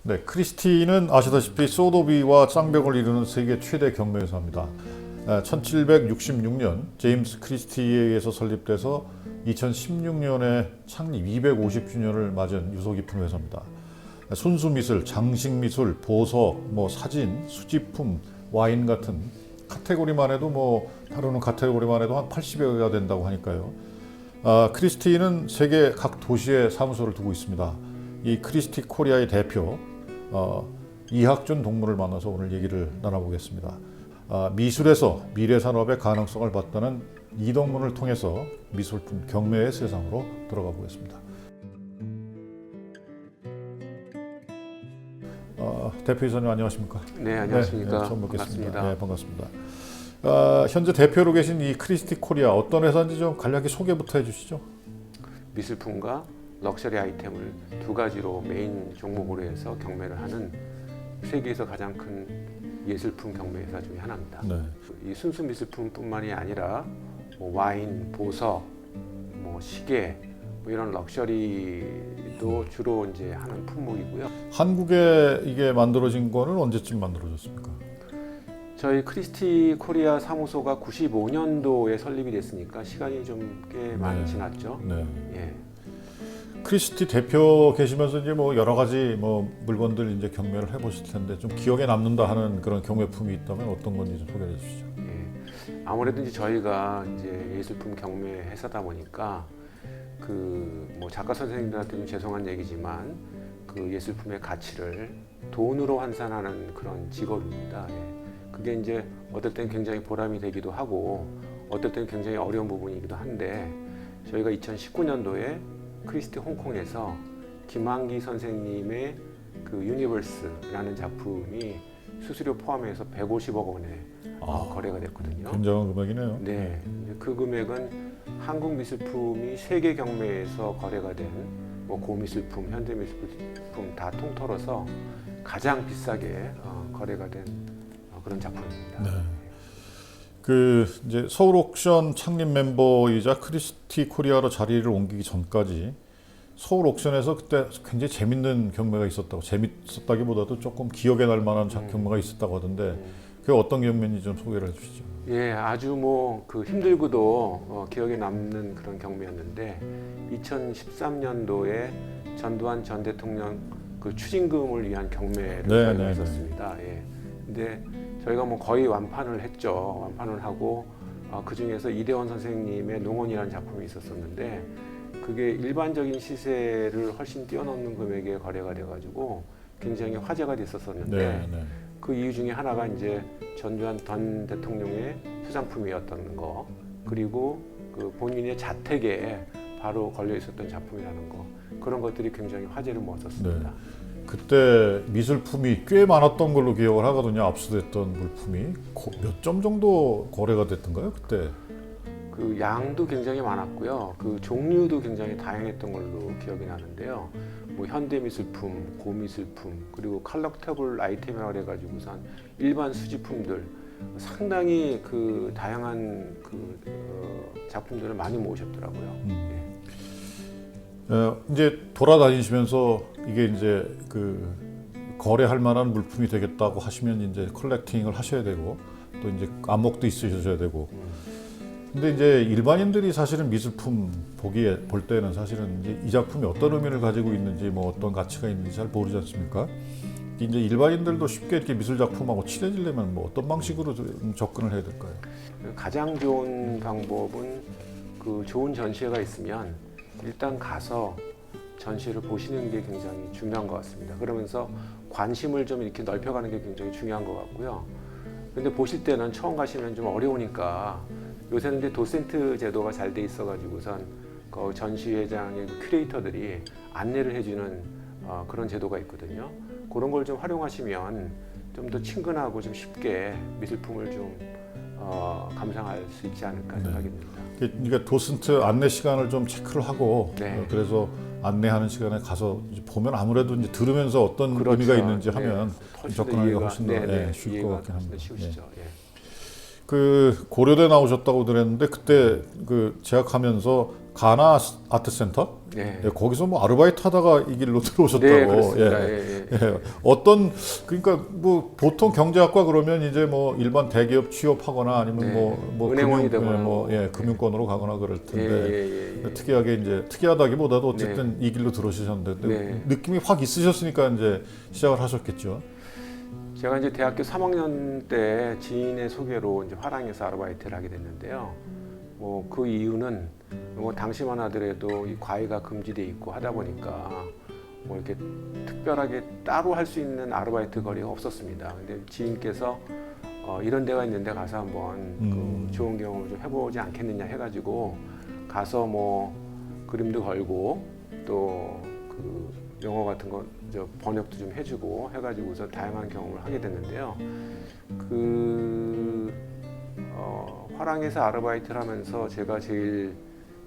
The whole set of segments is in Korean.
네, 크리스티는 아시다시피 소도비와 쌍벽을 이루는 세계 최대 경매회사입니다. 1766년 제임스 크리스티에 의해서 설립돼서 2016년에 창립 250주년을 맞은 유서 깊은 회사입니다. 순수미술, 장식미술, 보석, 사진, 수집품, 와인 같은 카테고리만 해도 다루는 카테고리만 해도 한 80여 개가 된다고 하니까요. 크리스티는 세계 각 도시에 사무소를 두고 있습니다. 이 크리스티 코리아의 대표 이학준 동무를 만나서 오늘 얘기를 나눠보겠습니다. 미술에서 미래 산업의 가능성을 봤다는 이동문을 통해서 미술품 경매의 세상으로 들어가 보겠습니다. 대표이사님 안녕하십니까? 네, 안녕하십니까? 네, 처음 뵙겠습니다. 반갑습니다. 네, 반갑습니다. 현재 대표로 계신 이 크리스티 코리아 어떤 회사인지 좀 간략히 소개부터 해주시죠. 미술품과 럭셔리 아이템을 두 가지로 메인 종목으로 해서 경매를 하는 세계에서 가장 큰 예술품 경매 회사 중에 하나입니다. 네. 이 순수 미술품뿐만이 아니라 와인, 보석, 시계 이런 럭셔리도 주로 이제 하는 품목이고요. 한국에 이게 만들어진 거는 언제쯤 만들어졌습니까? 저희 크리스티 코리아 사무소가 95년도에 설립이 됐으니까 시간이 좀 꽤 많이 지났죠. 네. 예. 크리스티 대표 계시면서 이제 여러 가지 물건들 이제 경매를 해보실 텐데 좀 기억에 남는다 하는 그런 경매품이 있다면 어떤 건지 좀 소개해 주시죠. 예. 아무래도 이제 저희가 이제 예술품 경매 회사다 보니까 작가 선생님들한테는 죄송한 얘기지만 그 예술품의 가치를 돈으로 환산하는 그런 직업입니다. 예. 그게 이제 어떨 땐 굉장히 보람이 되기도 하고 어떨 땐 굉장히 어려운 부분이기도 한데 저희가 2019년도에 크리스티 홍콩에서 김한기 선생님의 그 유니버스라는 작품이 수수료 포함해서 150억 원에 거래가 됐거든요. 굉장한 금액이네요. 네, 그 금액은 한국 미술품이 세계 경매에서 거래가 된 고미술품, 현대미술품 다 통틀어서 가장 비싸게 거래가 된 그런 작품입니다. 네. 이제 서울 옥션 창립 멤버이자 크리스티 코리아로 자리를 옮기기 전까지 서울 옥션에서 그때 굉장히 재밌는 경매가 있었다고, 재밌었다기보다도 조금 기억에 날 만한 경매가 있었다고 하던데 그게 어떤 경매인지 좀 소개를 해주시죠. 예, 아주 힘들고도 기억에 남는 그런 경매였는데 2013년도에 전두환 전 대통령 그 추징금을 위한 경매를 저희가 했었습니다. 예. 근데 저희가 거의 완판을 했죠. 완판을 하고 그 중에서 이대원 선생님의 농원이라는 작품이 있었었는데 그게 일반적인 시세를 훨씬 뛰어넘는 금액에 거래가 돼가지고 굉장히 화제가 됐었었는데 그 이유 중에 하나가 이제 전두환 전 대통령의 수장품이었던 거, 그리고 그 본인의 자택에 바로 걸려 있었던 작품이라는 거, 그런 것들이 굉장히 화제를 모았었습니다. 네. 그때 미술품이 꽤 많았던 걸로 기억을 하거든요. 압수됐던 물품이 몇 점 정도 거래가 됐던가요? 그때 그 양도 굉장히 많았고요. 그 종류도 굉장히 다양했던 걸로 기억이 나는데요. 현대미술품, 고미술품, 그리고 컬렉터블 아이템이라고 그래가지고선 일반 수집품들 상당히 그 다양한 작품들을 많이 모으셨더라고요. 이제 돌아다니시면서 이게 이제 거래할 만한 물품이 되겠다고 하시면 이제 컬렉팅을 하셔야 되고 또 이제 안목도 있으셔야 되고. 근데 이제 일반인들이 사실은 미술품 볼 때는 사실은 이제 이 작품이 어떤 의미를 가지고 있는지 어떤 가치가 있는지 잘 모르지 않습니까? 이제 일반인들도 쉽게 이렇게 미술 작품하고 친해지려면 어떤 방식으로 접근을 해야 될까요? 가장 좋은 방법은 그 좋은 전시회가 있으면 일단 가서 전시를 보시는 게 굉장히 중요한 것 같습니다. 그러면서 관심을 좀 이렇게 넓혀가는 게 굉장히 중요한 것 같고요. 근데 보실 때는 처음 가시면 좀 어려우니까 요새는 이제 도센트 제도가 잘 돼 있어가지고선 그 전시회장의 큐레이터들이 안내를 해주는 그런 제도가 있거든요. 그런 걸 좀 활용하시면 좀 더 친근하고 좀 쉽게 미술품을 좀 감상할 수 있지 않을까 생각이 듭니다. 그러니까 도슨트 안내 시간을 좀 체크를 하고 그래서 안내하는 시간에 가서 보면 아무래도 이제 들으면서 어떤 의미가 있는지 하면 접근하기가 훨씬 더 쉬울 것 같긴 합니다. 고려대 나오셨다고 들었는데 그때 재학하면서 가나 아트센터 거기서 아르바이트 하다가 이 길로 들어오셨다고. 예, 어떤 그러니까 뭐 보통 경제학과 그러면 이제 뭐 일반 대기업 취업하거나 아니면 네. 뭐 은행원이 금융, 되거나 뭐 뭐. 예, 금융권으로 가거나 그럴 텐데 예. 특이하게 이제 특이하다기보다도 어쨌든 이 길로 들어오셨는데 네. 느낌이 확 있으셨으니까 이제 시작을 하셨겠죠. 제가 이제 대학교 3학년 때 지인의 소개로 이제 화랑에서 아르바이트를 하게 됐는데요. 뭐 그 이유는 뭐 당시만 하더라도 이 과외가 금지돼 있고 하다 보니까 뭐 이렇게 특별하게 따로 할 수 있는 아르바이트 거리가 없었습니다. 근데 지인께서 이런 데가 있는데 가서 한번 그 좋은 경험을 좀 해보지 않겠느냐 해가지고 가서 뭐 그림도 걸고 또 그 영어 같은 거 저 번역도 좀 해주고 해가지고서 다양한 경험을 하게 됐는데요. 화랑에서 아르바이트를 하면서 제가 제일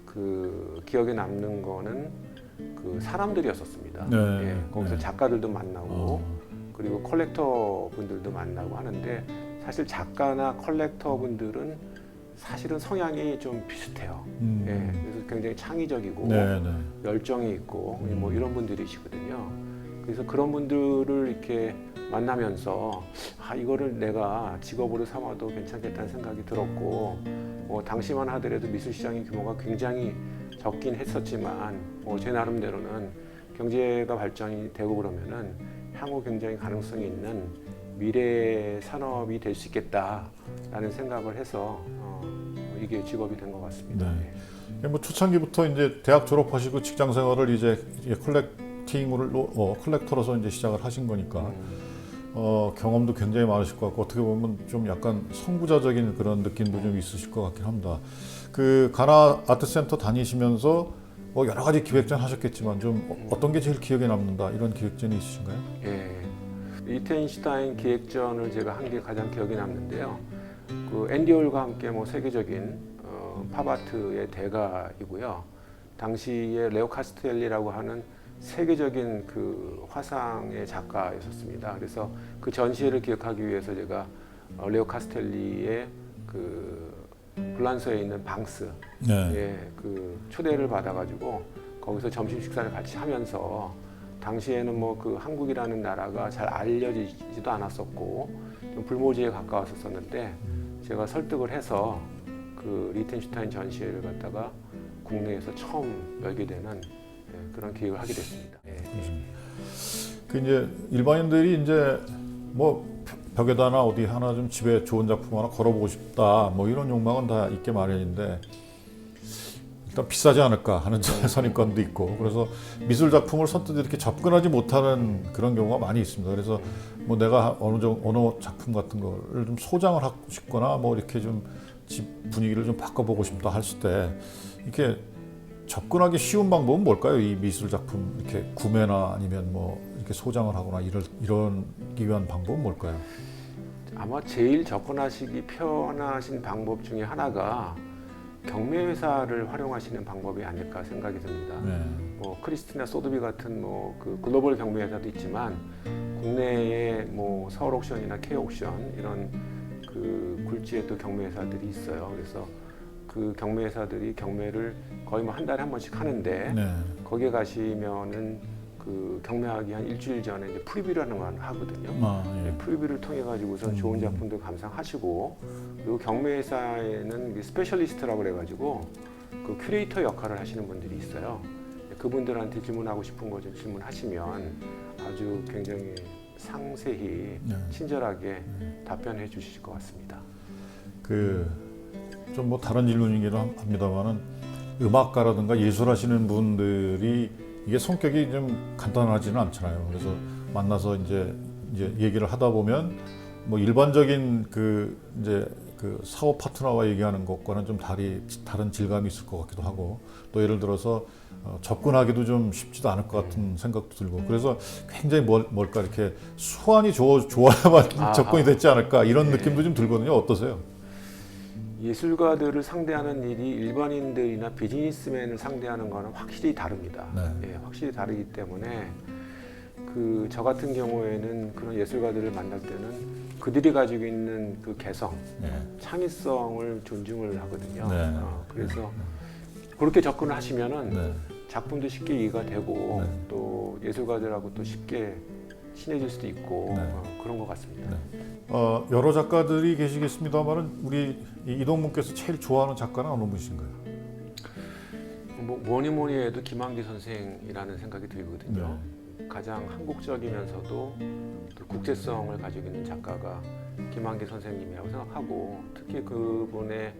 그 기억에 남는 거는 그 사람들이었었습니다. 네. 예, 거기서 네. 작가들도 만나고 그리고 컬렉터 분들도 만나고 하는데 사실 작가나 컬렉터 분들은 사실은 성향이 좀 비슷해요. 예, 그래서 굉장히 창의적이고 네, 네. 열정이 있고 뭐 이런 분들이시거든요. 그래서 그런 분들을 이렇게 만나면서 이거를 내가 직업으로 삼아도 괜찮겠다는 생각이 들었고 당시만 하더라도 미술 시장의 규모가 굉장히 적긴 했었지만 제 나름대로는 경제가 발전이 되고 그러면은 향후 굉장히 가능성이 있는 미래 산업이 될 수 있겠다라는 생각을 해서 이게 직업이 된 것 같습니다. 네. 뭐 초창기부터 이제 대학 졸업하시고 직장 생활을 이제 컬렉터로서 이제 시작을 하신 거니까 경험도 굉장히 많으실 것 같고 어떻게 보면 좀 약간 선구자적인 그런 느낌도 좀 있으실 것 같긴 합니다. 그 가나 아트센터 다니시면서 뭐 여러 가지 기획전 하셨겠지만 좀 어떤 게 제일 기억에 남는다 이런 기획전이 있으신가요? 예, 리텐슈타인 기획전을 제가 한 게 가장 기억에 남는데요. 그 앤디 홀과 함께 뭐 세계적인 팝아트의 대가이고요. 당시에 레오 카스텔리라고 하는 세계적인 그 화상의 작가였었습니다. 그래서 그 전시회를 기획하기 위해서 제가 레오 카스텔리의 그 블란서에 있는 방스 그 초대를 받아가지고 거기서 점심 식사를 같이 하면서 당시에는 뭐 그 한국이라는 나라가 잘 알려지지도 않았었고 좀 불모지에 가까웠었는데 제가 설득을 해서 그 리텐슈타인 전시회를 갖다가 국내에서 처음 열게 되는 그런 기획을 하게 됐습니다. 그 이제 일반인들이 이제 뭐 벽에다나 어디 하나 좀 집에 좋은 작품 하나 걸어보고 싶다 뭐 이런 욕망은 다 있게 마련인데 일단 비싸지 않을까 하는 선입관도 있고 그래서 미술 작품을 선뜻 이렇게 접근하지 못하는 그런 경우가 많이 있습니다. 그래서 뭐 내가 어느 작품 같은 거를 좀 소장을 하고 싶거나 뭐 이렇게 좀 집 분위기를 좀 바꿔보고 싶다 했을 때 이렇게 접근하기 쉬운 방법은 뭘까요? 이 미술 작품 이렇게 구매나 아니면 뭐 이렇게 소장을 하거나 이런기 위한 방법은 뭘까요? 아마 제일 접근하시기 편하신 방법 중에 하나가 경매회사를 활용하시는 방법이 아닐까 생각이 듭니다. 네. 뭐 크리스티나 소드비 같은 뭐 그 글로벌 경매회사도 있지만 국내에 뭐 서울 옥션이나 K 옥션 이런 그 굴지의 또 경매회사들이 있어요. 그래서 그 경매회사들이 경매를 거의 뭐 한 달에 한 번씩 하는데 네. 거기에 가시면은 그 경매하기 한 일주일 전에 이제 프리뷰라는 걸 하거든요. 예. 프리뷰를 통해 가지고서 좋은 작품들 감상하시고 그리고 경매회사에는 스페셜리스트라고 그래가지고 그 큐레이터 역할을 하시는 분들이 있어요. 그분들한테 질문하고 싶은 거 좀 질문하시면 아주 굉장히 상세히 친절하게 답변해 주실 것 같습니다. 좀 뭐 다른 질문이기도 합니다만은 음악가라든가 예술하시는 분들이 이게 성격이 좀 간단하지는 않잖아요. 그래서 만나서 이제 얘기를 하다 보면 뭐 일반적인 그 사업 파트너와 얘기하는 것과는 좀 다른 질감이 있을 것 같기도 하고 또 예를 들어서 접근하기도 좀 쉽지도 않을 것 같은 생각도 들고 그래서 굉장히 뭘까 이렇게 수완이 좋아야만 접근이 됐지 않을까 이런 느낌도 좀 들거든요. 어떠세요? 예술가들을 상대하는 일이 일반인들이나 비즈니스맨을 상대하는 거는 확실히 다릅니다. 네. 확실히 다르기 때문에 저 같은 경우에는 그런 예술가들을 만날 때는 그들이 가지고 있는 그 개성, 창의성을 존중을 하거든요. 그래서 그렇게 접근을 하시면은 작품도 쉽게 이해가 되고 또 예술가들하고 또 쉽게 친해질 수도 있고 네. 그런 것 같습니다. 여러 작가들이 계시겠습니다만은 우리 이동문께서 제일 좋아하는 작가는 어느 분이신가요? 뭐니 해도 김한기 선생이라는 생각이 들거든요. 네. 가장 한국적이면서도 또 국제성을 가지고 있는 작가가 김한기 선생님이라고 생각하고 특히 그분의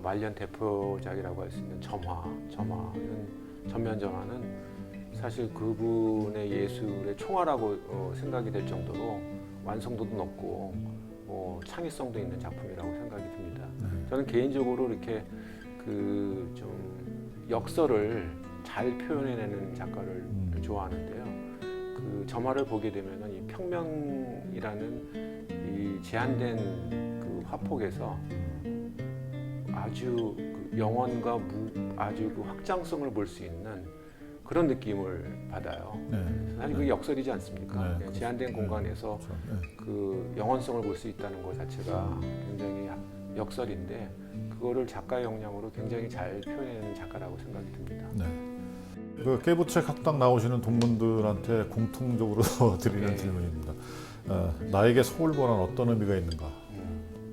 말년 대표작이라고 할 수 있는 점화는 전면전화는 사실 그분의 예술의 총화라고 생각이 될 정도로 완성도도 높고 창의성도 있는 작품이라고 생각이 듭니다. 저는 개인적으로 이렇게 좀 역설을 잘 표현해내는 작가를 좋아하는데요. 그 점화를 보게 되면은 이 평면이라는 이 제한된 그 화폭에서 아주 그 영혼과 아주 그 확장성을 볼 수 있는 그런 느낌을 받아요. 사실 그게 역설이지 않습니까? 네, 제한된 공간에서 그 영혼성을 볼 수 있다는 것 자체가 굉장히 역설인데 그거를 작가의 역량으로 굉장히 잘 표현하는 작가라고 생각이 듭니다. 그 깨부책 학당 나오시는 동문들한테 공통적으로 드리는 네. 질문입니다. 나에게 서울고는 어떤 의미가 있는가?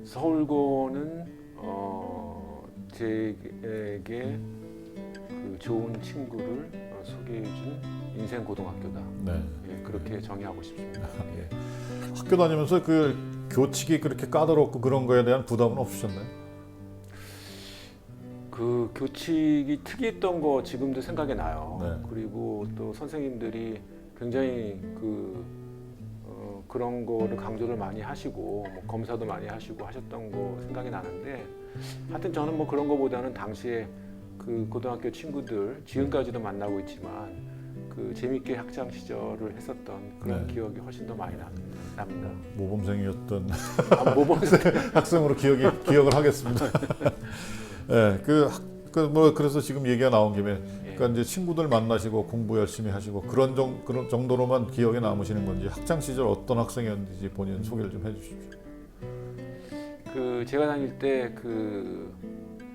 서울고는 제게 그 좋은 친구를 소개해준 인생 고등학교다. 네. 예, 그렇게 정의하고 싶습니다. 예. 학교 다니면서 그 교칙이 그렇게 까다롭고 그런 거에 대한 부담은 없으셨나요? 그 교칙이 특이했던 거 지금도 생각이 나요. 네. 그리고 또 선생님들이 굉장히 그런 거를 강조를 많이 하시고 검사도 많이 하시고 하셨던 거 생각이 나는데 하여튼 저는 뭐 그런 거보다는 당시에 그 고등학교 친구들 지금까지도 만나고 있지만 그 재밌게 학창 시절을 했었던 그런 네. 기억이 훨씬 더 많이 납니다. 모범생이었던 모범생 학생으로 기억을 하겠습니다. 네, 그래서 지금 얘기가 나온 김에 그러니까 이제 친구들 만나시고 공부 열심히 하시고 그런 정도로만 기억에 남으시는 건지 학창 시절 어떤 학생이었는지 본인 소개를 좀 해주십시오. 그 제가 다닐 때 그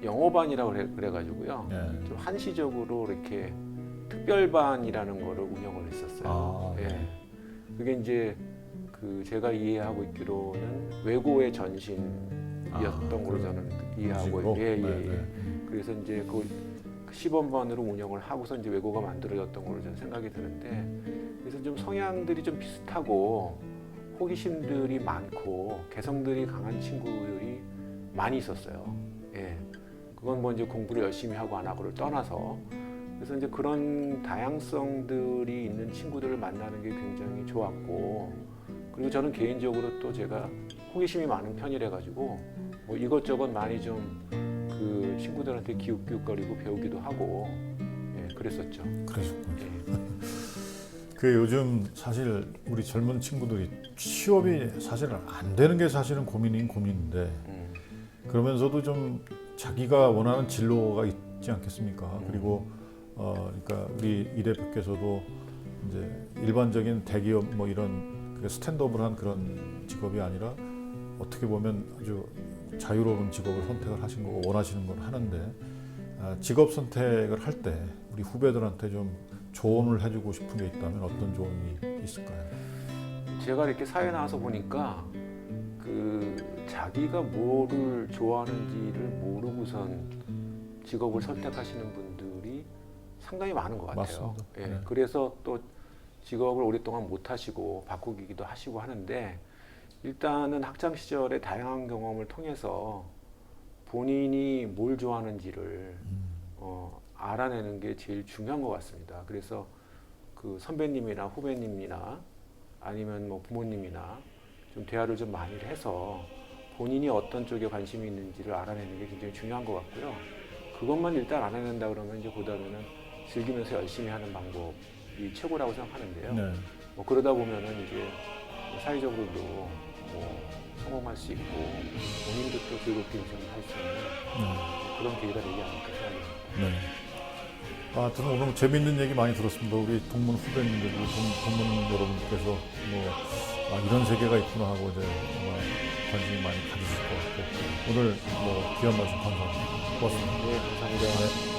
영어반이라고 그래가지고요. 네. 좀 한시적으로 이렇게 특별반이라는 거를 운영을 했었어요. 예. 그게 이제 그 제가 이해하고 있기로는 외고의 전신이었던 걸로 저는 이해하고 그래서 이제 그 시범반으로 운영을 하고서 이제 외고가 만들어졌던 걸로 저는 생각이 드는데 그래서 좀 성향들이 좀 비슷하고 호기심들이 많고 개성들이 강한 친구들이 많이 있었어요. 예. 그건 뭐 이제 공부를 열심히 하고 안 하고를 떠나서 그래서 이제 그런 다양성들이 있는 친구들을 만나는 게 굉장히 좋았고 그리고 저는 개인적으로 또 제가 호기심이 많은 편이라 가지고 뭐 이것저것 많이 좀 그 친구들한테 기웃기웃거리고 배우기도 하고 예, 그랬었죠. 그러셨군요. 예. 그 요즘 사실 우리 젊은 친구들이 취업이 사실 안 되는 게 사실은 고민인데 그러면서도 좀 자기가 원하는 진로가 있지 않겠습니까? 그리고 그러니까 우리 이 대표께서도 이제 일반적인 대기업 뭐 이런 스탠드업을 한 그런 직업이 아니라 어떻게 보면 아주 자유로운 직업을 선택을 하신 거고 원하시는 걸 하는데 직업 선택을 할 때 우리 후배들한테 좀 조언을 해주고 싶은 게 있다면 어떤 조언이 있을까요? 제가 이렇게 사회 나와서 보니까 그 자기가 뭐를 좋아하는지를 모르고선 직업을 선택하시는 분들이 상당히 많은 것 같아요. 맞습니다. 예, 네. 그래서 또 직업을 오랫동안 못 하시고 바꾸기도 하시고 하는데 일단은 학창 시절의 다양한 경험을 통해서 본인이 뭘 좋아하는지를 알아내는 게 제일 중요한 것 같습니다. 그래서 그 선배님이나 후배님이나 아니면 뭐 부모님이나 좀 대화를 좀 많이 해서 본인이 어떤 쪽에 관심이 있는지를 알아내는 게 굉장히 중요한 것 같고요. 그것만 일단 알아낸다 그러면 이제 보다는 즐기면서 열심히 하는 방법이 최고라고 생각하는데요. 네. 뭐 그러다 보면은 이제 사회적으로도 뭐 성공할 수 있고 본인도 또 즐겁게 인생을 할 수 있는 그런 기회가 되지 않을까 생각합니다. 네. 하여튼 오늘 재밌는 얘기 많이 들었습니다. 우리 동문 후배님들, 동문 여러분께서 뭐 이런 세계가 있구나 하고 이제 아마 관심이 많이 가지실 것 같고 오늘 뭐 귀한 말씀 감사합니다. 고맙습니다. 네, 감사합니다. 네.